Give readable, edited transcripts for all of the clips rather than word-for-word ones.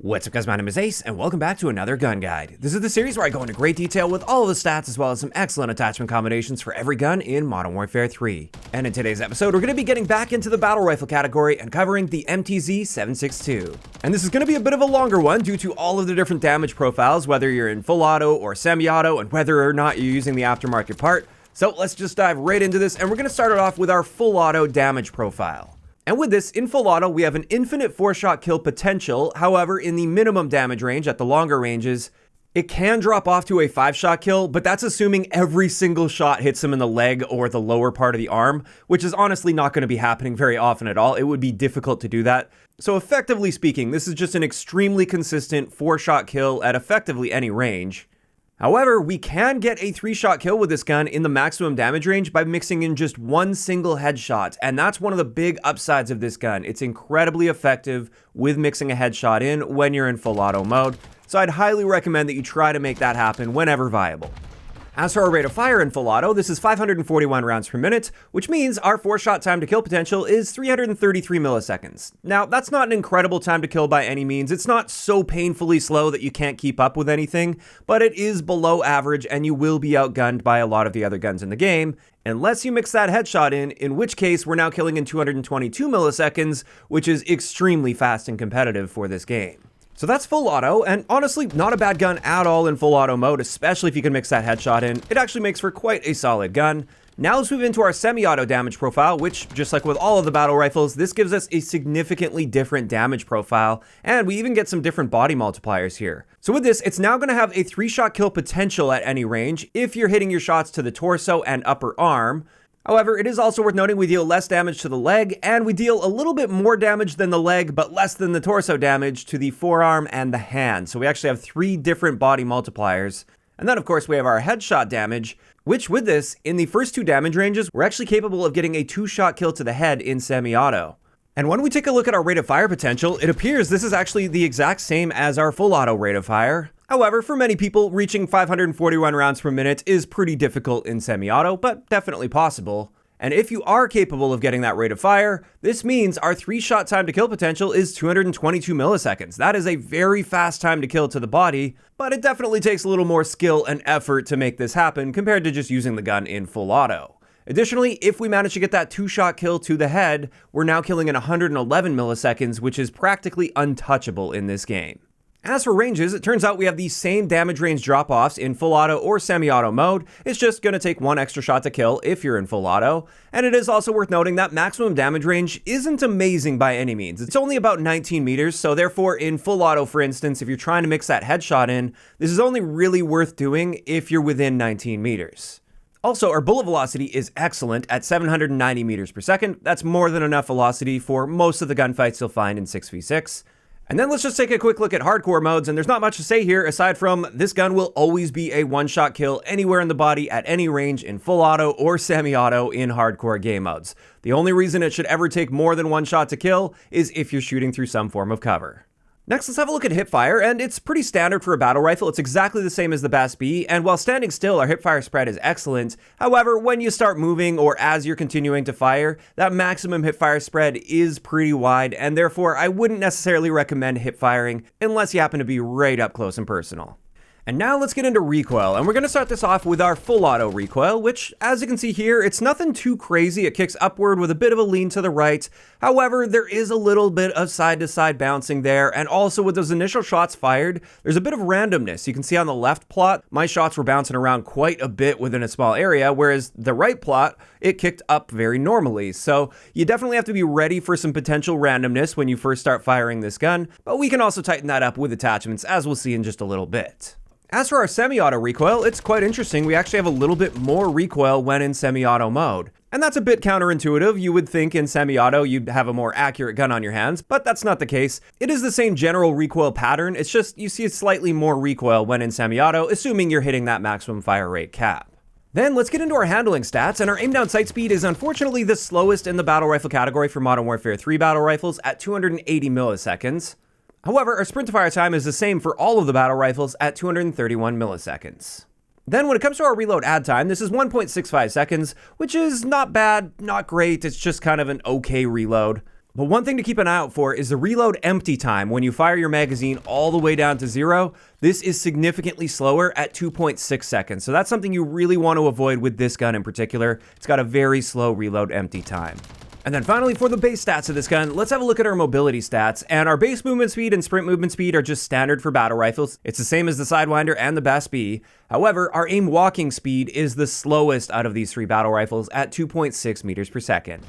What's up guys, my name is Ace, and welcome back to another gun guide. This is the series where I go into great detail with all of the stats as well as some excellent attachment combinations for every gun in Modern Warfare 3. And in today's episode, we're going to be getting back into the battle rifle category and covering the MTZ-762. And this is going to be a bit of a longer one due to all of the different damage profiles, whether you're in full auto or semi-auto, and whether or not you're using the aftermarket part. So let's just dive right into this, and we're going to start it off with our full auto damage profile. And with this, in full auto, we have an infinite 4-shot kill potential. However, in the minimum damage range, at the longer ranges, it can drop off to a 5-shot kill, but that's assuming every single shot hits him in the leg or the lower part of the arm, which is honestly not going to be happening very often at all. It would be difficult to do that. So effectively speaking, this is just an extremely consistent 4-shot kill at effectively any range. However, we can get a 3-shot kill with this gun in the maximum damage range by mixing in just one single headshot, and that's one of the big upsides of this gun. It's incredibly effective with mixing a headshot in when you're in full auto mode, so I'd highly recommend that you try to make that happen whenever viable. As for our rate of fire in full auto, this is 541 rounds per minute, which means our 4-shot time to kill potential is 333 milliseconds. Now, that's not an incredible time to kill by any means. It's not so painfully slow that you can't keep up with anything, but it is below average and you will be outgunned by a lot of the other guns in the game, unless you mix that headshot in which case we're now killing in 222 milliseconds, which is extremely fast and competitive for this game. So that's full auto, and honestly, not a bad gun at all in full auto mode, especially if you can mix that headshot in. It actually makes for quite a solid gun. Now let's move into our semi-auto damage profile, which, just like with all of the battle rifles, this gives us a significantly different damage profile, and we even get some different body multipliers here. So with this, it's now going to have a 3-shot kill potential at any range if you're hitting your shots to the torso and upper arm. However, it is also worth noting we deal less damage to the leg, and we deal a little bit more damage than the leg, but less than the torso damage to the forearm and the hand. So we actually have 3 different body multipliers. And then, of course, we have our headshot damage, which with this, in the first 2 damage ranges, we're actually capable of getting a 2-shot kill to the head in semi-auto. And when we take a look at our rate of fire potential, it appears this is actually the exact same as our full auto rate of fire. However, for many people, reaching 541 rounds per minute is pretty difficult in semi-auto, but definitely possible. And if you are capable of getting that rate of fire, this means our 3-shot time to kill potential is 222 milliseconds. That is a very fast time to kill to the body, but it definitely takes a little more skill and effort to make this happen compared to just using the gun in full auto. Additionally, if we manage to get that 2-shot kill to the head, we're now killing in 111 milliseconds, which is practically untouchable in this game. As for ranges, it turns out we have the same damage range drop-offs in full auto or semi-auto mode. It's just going to take 1 extra shot to kill if you're in full auto. And it is also worth noting that maximum damage range isn't amazing by any means. It's only about 19 meters, so therefore in full auto, for instance, if you're trying to mix that headshot in, this is only really worth doing if you're within 19 meters. Also, our bullet velocity is excellent at 790 meters per second. That's more than enough velocity for most of the gunfights you'll find in 6v6. And then let's just take a quick look at hardcore modes, and there's not much to say here aside from this gun will always be a 1-shot kill anywhere in the body at any range in full auto or semi-auto in hardcore game modes. The only reason it should ever take more than 1 shot to kill is if you're shooting through some form of cover. Next, let's have a look at Hipfire, and it's pretty standard for a battle rifle. It's exactly the same as the BAS-B, and while standing still, our Hipfire spread is excellent. However, when you start moving or as you're continuing to fire, that maximum Hipfire spread is pretty wide, and therefore I wouldn't necessarily recommend hipfiring unless you happen to be right up close and personal. And now let's get into recoil, and we're going to start this off with our full auto recoil, which, as you can see here, it's nothing too crazy. It kicks upward with a bit of a lean to the right. However, there is a little bit of side-to-side bouncing there, and also with those initial shots fired, there's a bit of randomness. You can see on the left plot, my shots were bouncing around quite a bit within a small area, whereas the right plot, it kicked up very normally. So you definitely have to be ready for some potential randomness when you first start firing this gun, but we can also tighten that up with attachments, as we'll see in just a little bit. As for our semi-auto recoil, it's quite interesting. We actually have a little bit more recoil when in semi-auto mode. And that's a bit counterintuitive. You would think in semi-auto you'd have a more accurate gun on your hands, but that's not the case. It is the same general recoil pattern. It's just you see slightly more recoil when in semi-auto, assuming you're hitting that maximum fire rate cap. Then let's get into our handling stats, and our aim down sight speed is unfortunately the slowest in the battle rifle category for Modern Warfare 3 battle rifles at 280 milliseconds. However, our sprint to fire time is the same for all of the battle rifles at 231 milliseconds. Then when it comes to our reload add time, this is 1.65 seconds, which is not bad, not great, it's just kind of an okay reload. But one thing to keep an eye out for is the reload empty time. When you fire your magazine all the way down to 0, this is significantly slower at 2.6 seconds. So that's something you really want to avoid with this gun in particular. It's got a very slow reload empty time. And then finally, for the base stats of this gun, let's have a look at our mobility stats. And our base movement speed and sprint movement speed are just standard for battle rifles. It's the same as the Sidewinder and the BAS-B. However, our aim walking speed is the slowest out of these 3 battle rifles at 2.6 meters per second.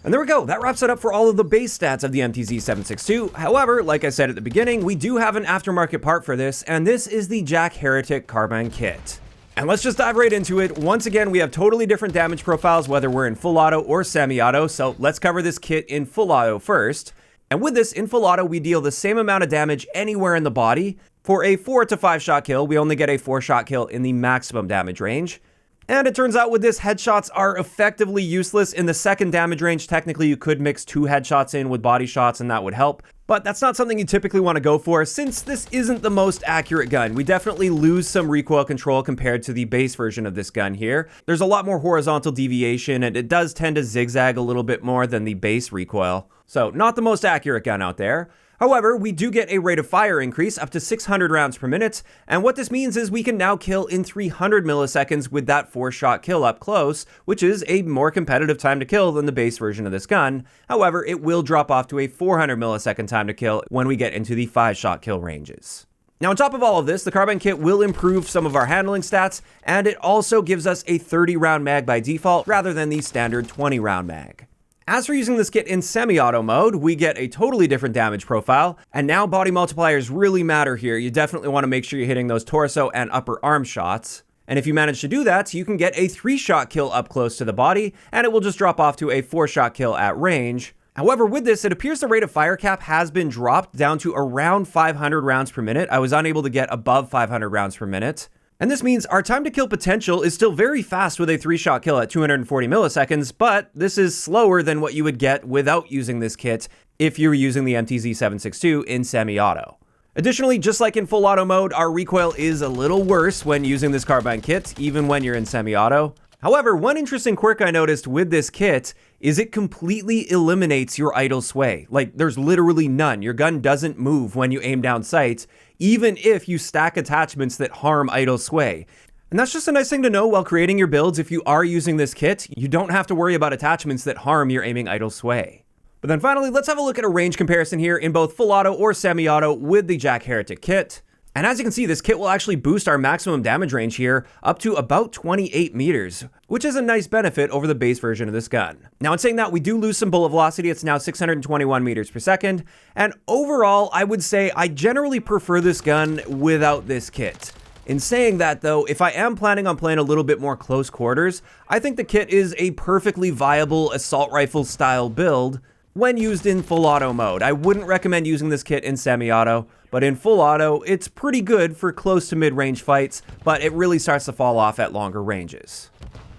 And there we go, that wraps it up for all of the base stats of the MTZ-762. However, like I said at the beginning, we do have an aftermarket part for this, and this is the JAK Heretic Carbine Kit. And let's just dive right into it. Once again, we have totally different damage profiles, whether we're in full auto or semi-auto, so let's cover this kit in full auto first. And with this, in full auto, we deal the same amount of damage anywhere in the body. For a 4 to 5 shot kill, we only get a 4 shot kill in the maximum damage range. And it turns out with this, headshots are effectively useless. In the second damage range, technically you could mix 2 headshots in with body shots and that would help. But that's not something you typically want to go for since this isn't the most accurate gun. We definitely lose some recoil control compared to the base version of this gun here. There's a lot more horizontal deviation and it does tend to zigzag a little bit more than the base recoil. So not the most accurate gun out there. However, we do get a rate of fire increase up to 600 rounds per minute, and what this means is we can now kill in 300 milliseconds with that 4-shot kill up close, which is a more competitive time to kill than the base version of this gun. However, it will drop off to a 400 millisecond time to kill when we get into the 5-shot kill ranges. Now, on top of all of this, the Carbine Kit will improve some of our handling stats, and it also gives us a 30-round mag by default rather than the standard 20-round mag. As for using this kit in semi-auto mode, we get a totally different damage profile, and now body multipliers really matter here. You definitely want to make sure you're hitting those torso and upper arm shots. And if you manage to do that, you can get a 3-shot kill up close to the body, and it will just drop off to a 4-shot kill at range. However, with this, it appears the rate of fire cap has been dropped down to around 500 rounds per minute. I was unable to get above 500 rounds per minute. And this means our time to kill potential is still very fast with a 3-shot kill at 240 milliseconds, but this is slower than what you would get without using this kit if you were using the MTZ-762 in semi-auto. Additionally, just like in full auto mode, our recoil is a little worse when using this carbine kit, even when you're in semi-auto. However, one interesting quirk I noticed with this kit is it completely eliminates your idle sway. Like, there's literally none. Your gun doesn't move when you aim down sights, even if you stack attachments that harm idle sway. And that's just a nice thing to know while creating your builds. If you are using this kit, you don't have to worry about attachments that harm your aiming idle sway. But then finally, let's have a look at a range comparison here in both full auto or semi-auto with the JAK Heretic kit. And as you can see, this kit will actually boost our maximum damage range here up to about 28 meters, which is a nice benefit over the base version of this gun. Now, in saying that, we do lose some bullet velocity. It's now 621 meters per second. And overall, I would say I generally prefer this gun without this kit. In saying that, though, if I am planning on playing a little bit more close quarters, I think the kit is a perfectly viable assault rifle style build when used in full auto mode. I wouldn't recommend using this kit in semi-auto, but in full auto, it's pretty good for close to mid-range fights, but it really starts to fall off at longer ranges.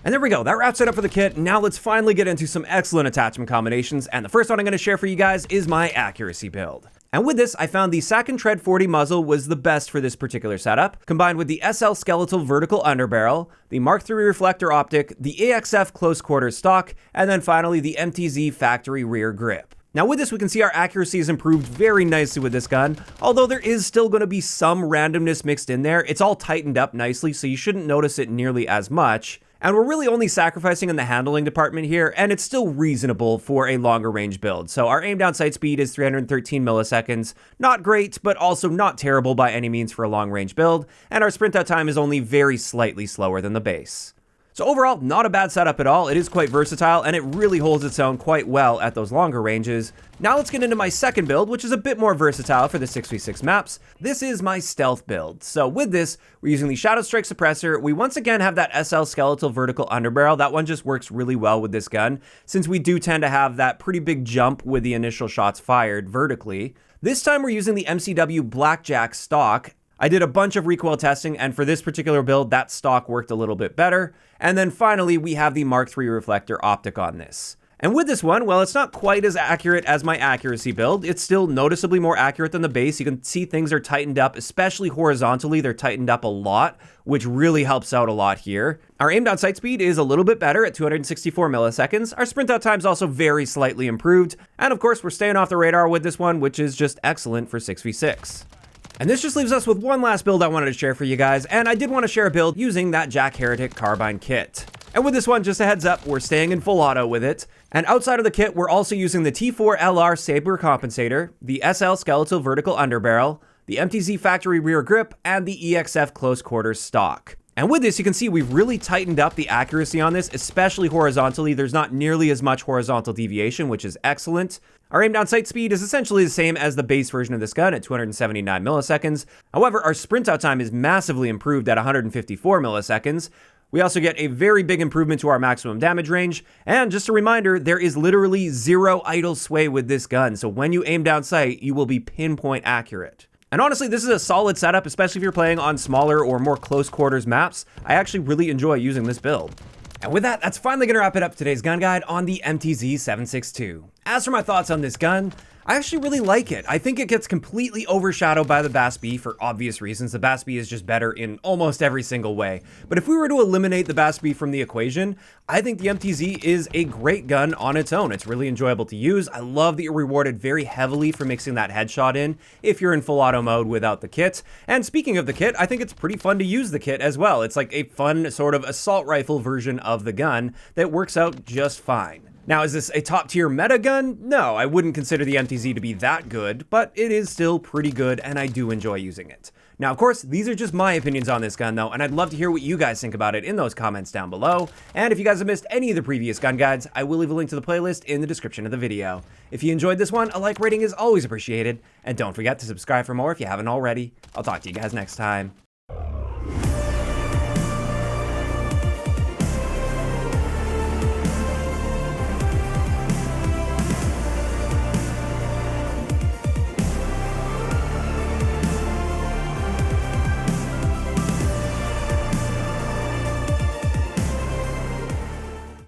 And there we go, that wraps it up for the kit. Now let's finally get into some excellent attachment combinations, and the first one I'm going to share for you guys is my accuracy build. And with this, I found the Sack and Tread 40 muzzle was the best for this particular setup, combined with the SL skeletal vertical underbarrel, the Mark III reflector optic, the AXF close quarters stock, and then finally the MTZ factory rear grip. Now with this, we can see our accuracy is improved very nicely with this gun, although there is still going to be some randomness mixed in there. It's all tightened up nicely, so you shouldn't notice it nearly as much. And we're really only sacrificing in the handling department here, and it's still reasonable for a longer range build. So our aim down sight speed is 313 milliseconds. Not great, but also not terrible by any means for a long range build. And our sprint out time is only very slightly slower than the base. So overall, not a bad setup at all. It is quite versatile, and it really holds its own quite well at those longer ranges. Now let's get into my second build, which is a bit more versatile for the 6v6 maps. This is my stealth build. So with this, we're using the Shadow Strike suppressor. We once again have that SL skeletal vertical underbarrel. That one just works really well with this gun, since we do tend to have that pretty big jump with the initial shots fired vertically. This time we're using the MCW Blackjack stock. I did a bunch of recoil testing, and for this particular build, that stock worked a little bit better. And then finally, we have the Mark III reflector optic on this. And with this one, well, it's not quite as accurate as my accuracy build. It's still noticeably more accurate than the base. You can see things are tightened up, especially horizontally. They're tightened up a lot, which really helps out a lot here. Our aim down sight speed is a little bit better at 264 milliseconds. Our sprint out time is also very slightly improved. And of course, we're staying off the radar with this one, which is just excellent for 6v6. And this just leaves us with one last build I wanted to share for you guys, and I did want to share a build using that JAK Heretic Carbine Kit. And with this one, just a heads up, we're staying in full auto with it. And outside of the kit, we're also using the T4LR Saber Compensator, the SL Skeletal Vertical Underbarrel, the MTZ Factory Rear Grip, and the EXF Close Quarters Stock. And with this, you can see we've really tightened up the accuracy on this, especially horizontally. There's not nearly as much horizontal deviation, which is excellent. Our aim down sight speed is essentially the same as the base version of this gun at 279 milliseconds. However, our sprint out time is massively improved at 154 milliseconds. We also get a very big improvement to our maximum damage range, and just a reminder, there is literally zero idle sway with this gun, so when you aim down sight, you will be pinpoint accurate. And honestly, this is a solid setup, especially if you're playing on smaller or more close quarters maps. I actually really enjoy using this build. And with that, that's finally going to wrap it up today's gun guide on the MTZ-762. As for my thoughts on this gun, I actually really like it. I think it gets completely overshadowed by the BAS-B for obvious reasons. The BAS-B is just better in almost every single way. But if we were to eliminate the BAS-B from the equation, I think the MTZ is a great gun on its own. It's really enjoyable to use. I love that you're rewarded very heavily for mixing that headshot in if you're in full auto mode without the kit. And speaking of the kit, I think it's pretty fun to use the kit as well. It's like a fun sort of assault rifle version of the gun that works out just fine. Now, is this a top tier meta gun? No, I wouldn't consider the MTZ to be that good, but it is still pretty good and I do enjoy using it. Now, of course, these are just my opinions on this gun though, and I'd love to hear what you guys think about it in those comments down below. And if you guys have missed any of the previous gun guides, I will leave a link to the playlist in the description of the video. If you enjoyed this one, a like rating is always appreciated, and don't forget to subscribe for more if you haven't already. I'll talk to you guys next time.